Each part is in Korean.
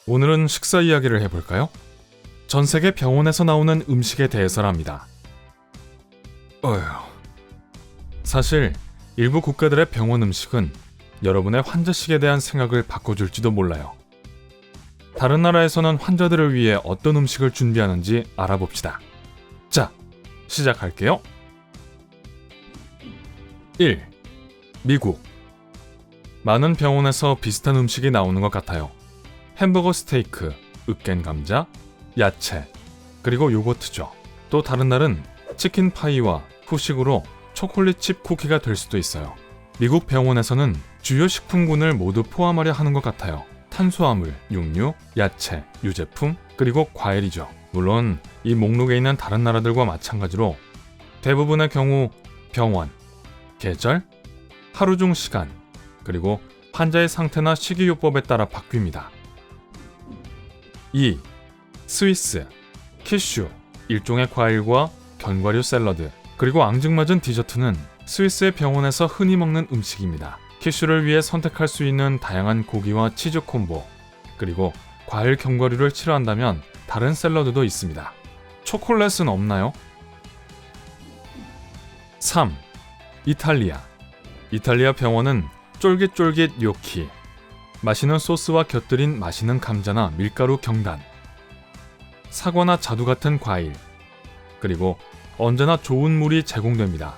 오늘은 식사 이야기를 해볼까요? 전 세계 병원에서 나오는 음식에 대해서랍니다. 사실 일부 국가들의 병원 음식은 여러분의 환자식에 대한 생각을 바꿔줄지도 몰라요. 다른 나라에서는 환자들을 위해 어떤 음식을 준비하는지 알아봅시다. 자, 시작할게요. 1. 미국. 많은 병원에서 비슷한 음식이 나오는 것 같아요. 햄버거 스테이크, 으깬 감자, 야채, 그리고 요거트죠. 또 다른 날은 치킨 파이와 후식으로 초콜릿 칩 쿠키가 될 수도 있어요. 미국 병원에서는 주요 식품군을 모두 포함하려 하는 것 같아요. 탄수화물, 육류, 야채, 유제품, 그리고 과일이죠. 물론 이 목록에 있는 다른 나라들과 마찬가지로 대부분의 경우 병원, 계절, 하루 중 시간, 그리고 환자의 상태나 식이요법에 따라 바뀝니다. 2. 스위스. 키슈, 일종의 과일과 견과류 샐러드, 그리고 앙증맞은 디저트는 스위스의 병원에서 흔히 먹는 음식입니다. 키슈를 위해 선택할 수 있는 다양한 고기와 치즈 콤보, 그리고 과일 견과류를 싫어한다면 다른 샐러드도 있습니다. 초콜릿은 없나요? 3. 이탈리아. 이탈리아 병원은 쫄깃쫄깃 뇨키, 맛있는 소스와 곁들인 맛있는 감자나 밀가루 경단, 사과나 자두 같은 과일, 그리고 언제나 좋은 물이 제공됩니다.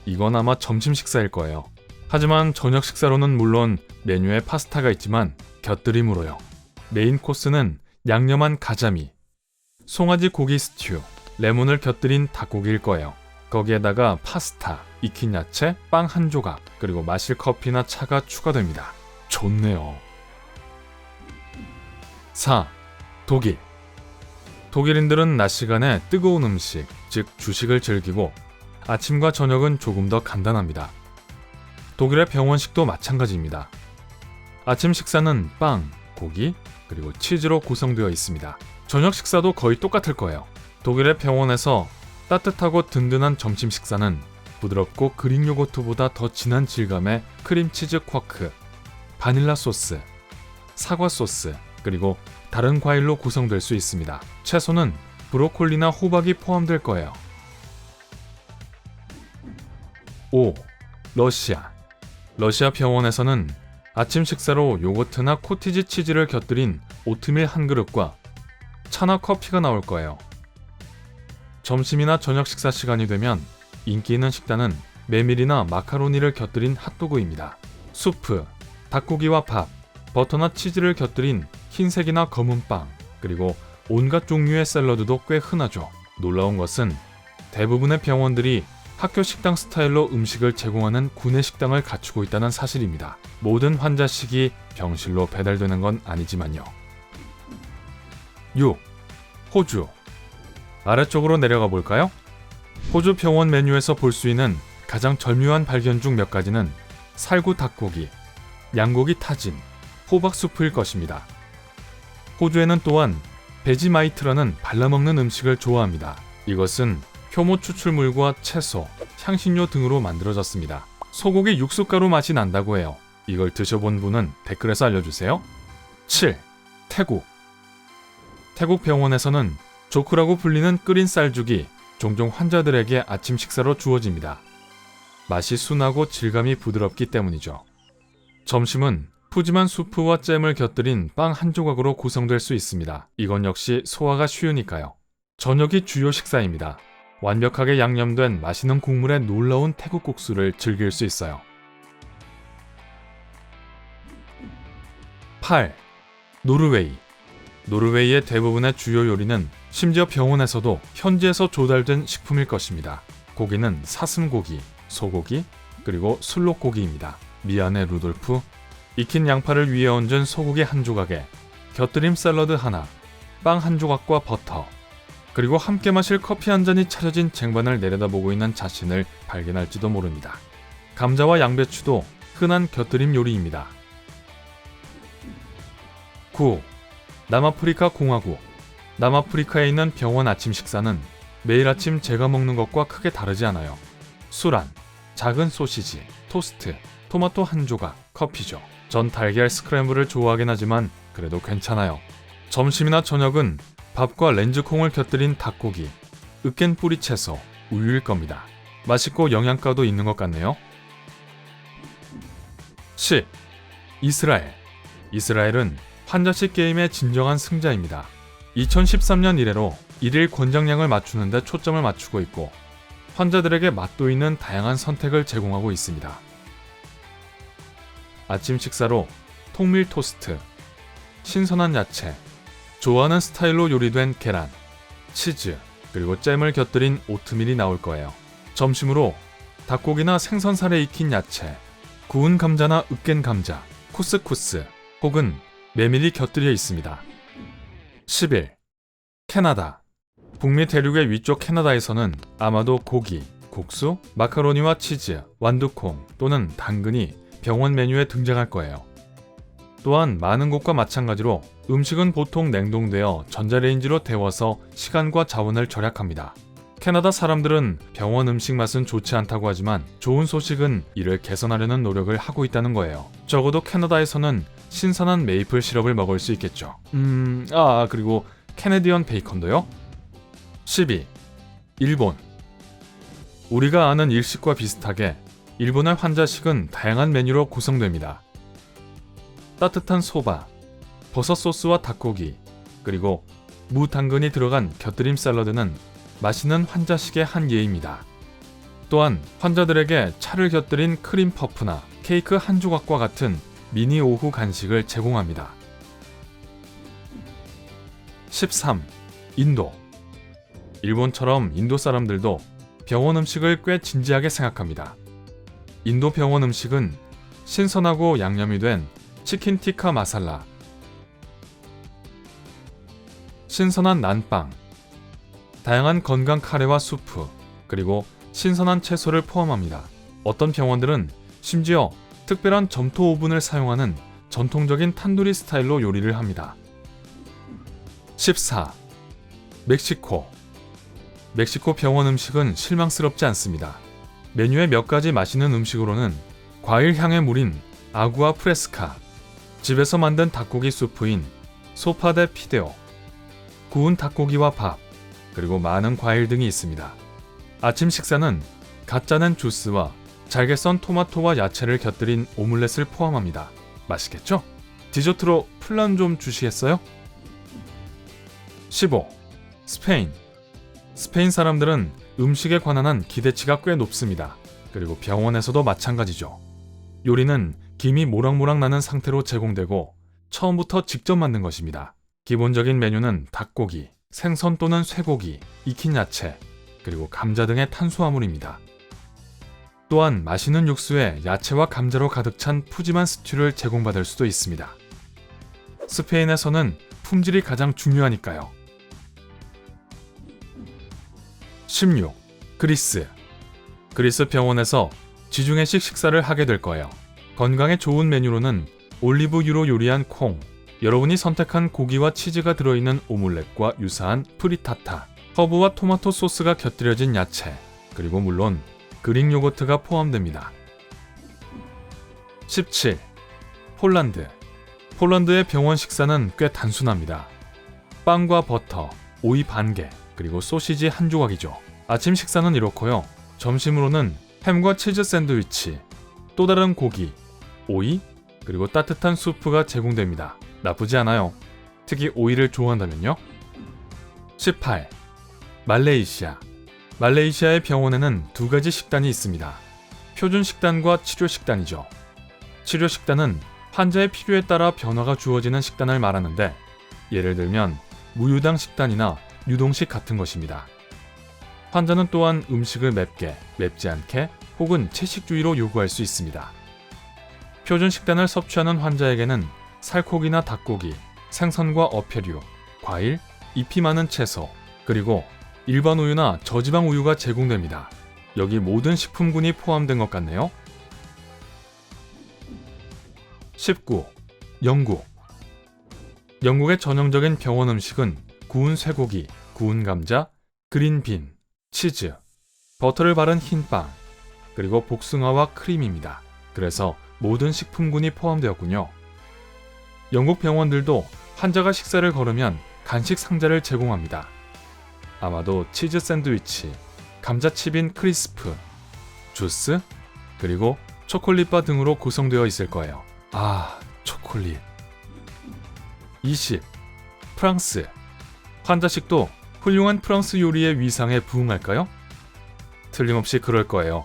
이건 아마 점심 식사일 거예요. 하지만 저녁 식사로는 물론 메뉴에 파스타가 있지만 곁들임으로요. 메인 코스는 양념한 가자미, 송아지 고기 스튜, 레몬을 곁들인 닭고기일 거예요. 거기에다가 파스타, 익힌 야채, 빵 한 조각, 그리고 마실 커피나 차가 추가됩니다. 좋네요. 4. 독일. 독일인들은 낮 시간에 뜨거운 음식, 즉 주식을 즐기고 아침과 저녁은 조금 더 간단합니다. 독일의 병원식도 마찬가지입니다. 아침 식사는 빵, 고기, 그리고 치즈로 구성되어 있습니다. 저녁 식사도 거의 똑같을 거예요. 독일의 병원에서 따뜻하고 든든한 점심 식사는 부드럽고 그릭 요거트보다 더 진한 질감의 크림치즈 쿼크, 바닐라 소스, 사과 소스, 그리고 다른 과일로 구성될 수 있습니다. 채소는 브로콜리나 호박이 포함될 거예요. 5. 러시아. 러시아 병원에서는 아침 식사로 요거트나 코티지 치즈를 곁들인 오트밀 한 그릇과 차나 커피가 나올 거예요. 점심이나 저녁 식사 시간이 되면 인기 있는 식단은 메밀이나 마카로니를 곁들인 핫도그입니다. 수프, 닭고기와 밥, 버터나 치즈를 곁들인 흰색이나 검은 빵, 그리고 온갖 종류의 샐러드도 꽤 흔하죠. 놀라운 것은 대부분의 병원들이 학교 식당 스타일로 음식을 제공하는 구내 식당을 갖추고 있다는 사실입니다. 모든 환자식이 병실로 배달되는 건 아니지만요. 6. 호주. 아래쪽으로 내려가 볼까요? 호주 병원 메뉴에서 볼 수 있는 가장 절묘한 발견 중 몇 가지는 살구 닭고기, 양고기 타진, 호박 수프일 것입니다. 호주에는 또한 베지마이트라는 발라먹는 음식을 좋아합니다. 이것은 효모 추출물과 채소, 향신료 등으로 만들어졌습니다. 소고기 육수가루 맛이 난다고 해요. 이걸 드셔본 분은 댓글에서 알려주세요. 7. 태국. 태국 병원에서는 조크라고 불리는 끓인 쌀죽이 종종 환자들에게 아침 식사로 주어집니다. 맛이 순하고 질감이 부드럽기 때문이죠. 점심은 푸짐한 수프와 잼을 곁들인 빵 한 조각으로 구성될 수 있습니다. 이건 역시 소화가 쉬우니까요. 저녁이 주요 식사입니다. 완벽하게 양념된 맛있는 국물에 놀라운 태국 국수를 즐길 수 있어요. 8. 노르웨이. 노르웨이의 대부분의 주요 요리는 심지어 병원에서도 현지에서 조달된 식품일 것입니다. 고기는 사슴고기, 소고기, 그리고 술록고기입니다. 미안해 루돌프. 익힌 양파를 위에 얹은 소고기 한 조각에 곁들임 샐러드 하나, 빵 한 조각과 버터, 그리고 함께 마실 커피 한 잔이 차려진 쟁반을 내려다보고 있는 자신을 발견할지도 모릅니다. 감자와 양배추도 흔한 곁들임 요리입니다. 9. 남아프리카 공화국. 남아프리카에 있는 병원 아침 식사는 매일 아침 제가 먹는 것과 크게 다르지 않아요. 수란, 작은 소시지, 토스트, 토마토 한 조각, 커피죠. 전 달걀 스크램블을 좋아하긴 하지만 그래도 괜찮아요. 점심이나 저녁은 밥과 렌즈콩을 곁들인 닭고기, 으깬 뿌리채소, 우유일 겁니다. 맛있고 영양가도 있는 것 같네요. 10. 이스라엘. 이스라엘은 환자식 게임의 진정한 승자입니다. 2013년 이래로 일일 권장량을 맞추는 데 초점을 맞추고 있고 환자들에게 맛도 있는 다양한 선택을 제공하고 있습니다. 아침 식사로 통밀 토스트, 신선한 야채, 좋아하는 스타일로 요리된 계란, 치즈, 그리고 잼을 곁들인 오트밀이 나올 거예요. 점심으로 닭고기나 생선살에 익힌 야채, 구운 감자나 으깬 감자, 쿠스쿠스 혹은 메밀이 곁들여 있습니다. 11. 캐나다. 북미 대륙의 위쪽 캐나다에서는 아마도 고기, 국수, 마카로니와 치즈, 완두콩 또는 당근이 병원 메뉴에 등장할 거예요. 또한 많은 곳과 마찬가지로 음식은 보통 냉동되어 전자레인지로 데워서 시간과 자원을 절약합니다. 캐나다 사람들은 병원 음식 맛은 좋지 않다고 하지만 좋은 소식은 이를 개선하려는 노력을 하고 있다는 거예요. 적어도 캐나다에서는 신선한 메이플 시럽을 먹을 수 있겠죠. 그리고 캐네디언 베이컨도요? 12. 일본. 우리가 아는 일식과 비슷하게 일본의 환자식은 다양한 메뉴로 구성됩니다. 따뜻한 소바, 버섯 소스와 닭고기, 그리고 무 당근이 들어간 곁들임 샐러드는 맛있는 환자식의 한 예입니다. 또한 환자들에게 차를 곁들인 크림 퍼프나 케이크 한 조각과 같은 미니 오후 간식을 제공합니다. 13. 인도. 일본처럼 인도 사람들도 병원 음식을 꽤 진지하게 생각합니다. 인도 병원 음식은 신선하고 양념이 된 치킨 티카 마살라, 신선한 난빵, 다양한 건강 카레와 수프, 그리고 신선한 채소를 포함합니다. 어떤 병원들은 심지어 특별한 점토 오븐을 사용하는 전통적인 탄두리 스타일로 요리를 합니다. 14. 멕시코. 멕시코 병원 음식은 실망스럽지 않습니다. 메뉴의 몇 가지 맛있는 음식으로는 과일 향의 물인 아구아 프레스카, 집에서 만든 닭고기 수프인 소파 데 피데오, 구운 닭고기와 밥, 그리고 많은 과일 등이 있습니다. 아침 식사는 갓 짜낸 주스와 잘게 썬 토마토와 야채를 곁들인 오믈렛을 포함합니다. 맛있겠죠? 디저트로 플란 좀 주시겠어요? 15. 스페인. 스페인 사람들은 음식에 관한 한 기대치가 꽤 높습니다. 그리고 병원에서도 마찬가지죠. 요리는 김이 모락모락 나는 상태로 제공되고 처음부터 직접 만든 것입니다. 기본적인 메뉴는 닭고기, 생선 또는 쇠고기, 익힌 야채, 그리고 감자 등의 탄수화물입니다. 또한 맛있는 육수에 야채와 감자로 가득 찬 푸짐한 스튜를 제공받을 수도 있습니다. 스페인에서는 품질이 가장 중요하니까요. 16. 그리스. 그리스 병원에서 지중해식 식사를 하게 될 거예요. 건강에 좋은 메뉴로는 올리브유로 요리한 콩, 여러분이 선택한 고기와 치즈가 들어있는 오믈렛과 유사한 프리타타, 허브와 토마토 소스가 곁들여진 야채, 그리고 물론 그릭 요거트가 포함됩니다. 17. 폴란드. 폴란드의 병원 식사는 꽤 단순합니다. 빵과 버터, 오이 반개, 그리고 소시지 한 조각이죠. 아침 식사는 이렇고요. 점심으로는 햄과 치즈 샌드위치, 또 다른 고기, 오이, 그리고 따뜻한 수프가 제공됩니다. 나쁘지 않아요. 특히 오이를 좋아한다면요. 18. 말레이시아. 말레이시아의 병원에는 두 가지 식단이 있습니다. 표준 식단과 치료 식단이죠. 치료 식단은 환자의 필요에 따라 변화가 주어지는 식단을 말하는데, 예를 들면 무유당 식단이나 유동식 같은 것입니다. 환자는 또한 음식을 맵게, 맵지 않게 혹은 채식주의로 요구할 수 있습니다. 표준 식단을 섭취하는 환자에게는 살코기나 닭고기, 생선과 어패류, 과일, 잎이 많은 채소, 그리고 일반 우유나 저지방 우유가 제공됩니다. 여기 모든 식품군이 포함된 것 같네요. 19. 영국. 영국의 전형적인 병원 음식은 구운 쇠고기, 구운 감자, 그린빈, 치즈, 버터를 바른 흰빵, 그리고 복숭아와 크림입니다. 그래서 모든 식품군이 포함되었군요. 영국 병원들도 환자가 식사를 거르면 간식 상자를 제공합니다. 아마도 치즈 샌드위치, 감자칩인 크리스프, 주스, 그리고 초콜릿바 등으로 구성되어 있을 거예요. 아, 초콜릿. 20. 프랑스. 환자식도 훌륭한 프랑스 요리의 위상에 부응할까요? 틀림없이 그럴 거예요.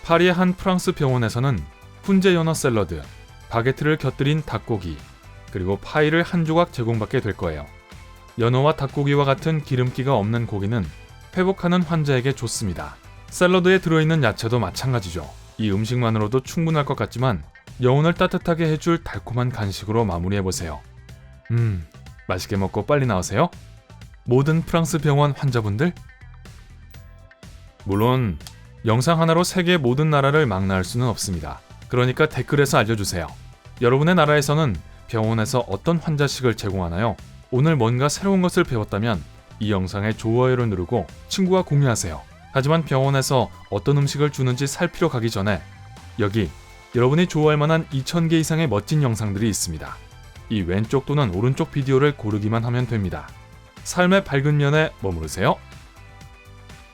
파리의 한 프랑스 병원에서는 훈제 연어 샐러드, 바게트를 곁들인 닭고기, 그리고 파이를 한 조각 제공받게 될 거예요. 연어와 닭고기와 같은 기름기가 없는 고기는 회복하는 환자에게 좋습니다. 샐러드에 들어있는 야채도 마찬가지죠. 이 음식만으로도 충분할 것 같지만 영혼을 따뜻하게 해줄 달콤한 간식으로 마무리해보세요. 맛있게 먹고 빨리 나오세요. 모든 프랑스 병원 환자분들. 물론 영상 하나로 세계 모든 나라를 망라할 수는 없습니다. 그러니까 댓글에서 알려주세요. 여러분의 나라에서는 병원에서 어떤 환자식을 제공하나요? 오늘 뭔가 새로운 것을 배웠다면 이 영상에 좋아요를 누르고 친구와 공유하세요. 하지만 병원에서 어떤 음식을 주는지 살피러 가기 전에 여기 여러분이 좋아할 만한 2000개 이상의 멋진 영상들이 있습니다. 이 왼쪽 또는 오른쪽 비디오를 고르기만 하면 됩니다. 삶의 밝은 면에 머무르세요.